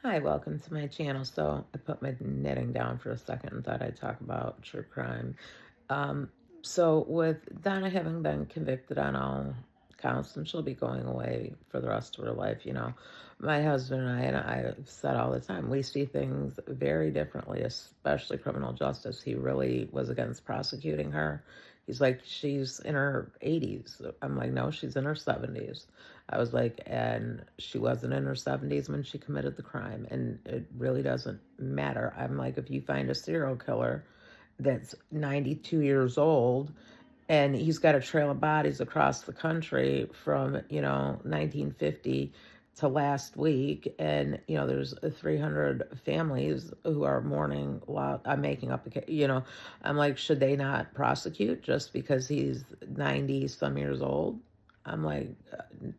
Hi, welcome to my channel. So I put my knitting down for a second and thought I'd talk about true crime. Um, so with Donna having been convicted on all counts, and she'll be going away for the rest of her life, my husband and I've said all the time, we see things very differently, especially criminal justice. He really was against prosecuting her. He's like, she's in her 80s. I'm like, no, she's in her 70s. I was like, and she wasn't in her 70s when she committed the crime. And it really doesn't matter. I'm like, if you find a serial killer that's 92 years old and he's got a trail of bodies across the country from 1950 to last week, and there's 300 families who are mourning while I'm making up I'm like, should they not prosecute just because he's 90 some years old? I'm like,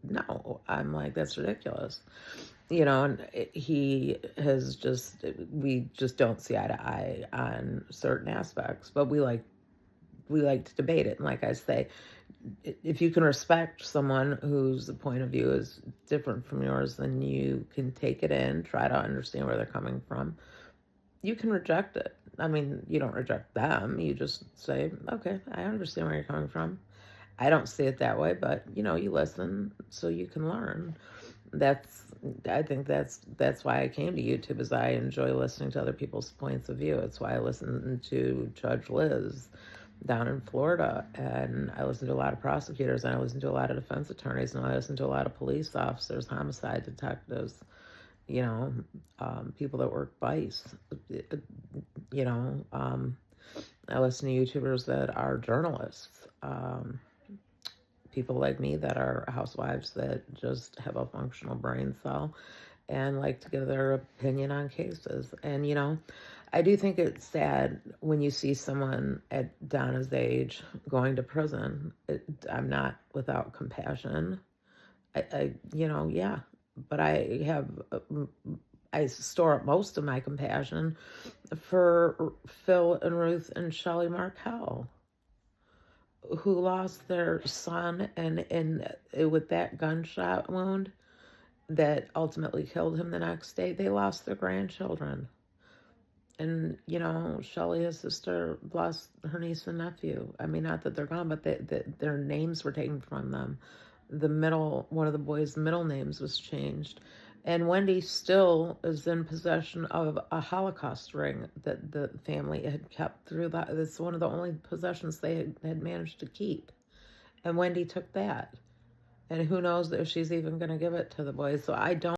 no. I'm like, that's ridiculous. And he has just, we just don't see eye to eye on certain aspects, but we like to debate it. And like I say, if you can respect someone whose point of view is different from yours, then you can take it in, try to understand where they're coming from. You can reject it. I mean, you don't reject them. You just say, okay, I understand where you're coming from. I don't see it that way, but you listen so you can learn. That's I think that's why I came to YouTube, is I enjoy listening to other people's points of view. It's why I listen to Judge Liz down in Florida, and I listen to a lot of prosecutors, and I listen to a lot of defense attorneys, and I listen to a lot of police officers, homicide detectives, you know, people that work BICE, you know, um, I listen to YouTubers that are journalists, people like me that are housewives that just have a functional brain cell and like to give their opinion on cases. And, I do think it's sad when you see someone at Donna's age going to prison. I'm not without compassion. Yeah, but I store up most of my compassion for Phil and Ruth and Shelley Markel, who lost their son and with that gunshot wound that ultimately killed him the next day. They lost their grandchildren. And, Shelley, his sister, lost her niece and nephew. I mean, not that they're gone, but their names were taken from them. One of the boys' middle names was changed. And Wendy still is in possession of a Holocaust ring that the family had kept through that. It's one of the only possessions they had managed to keep. And Wendy took that. And who knows if she's even going to give it to the boys. So I don't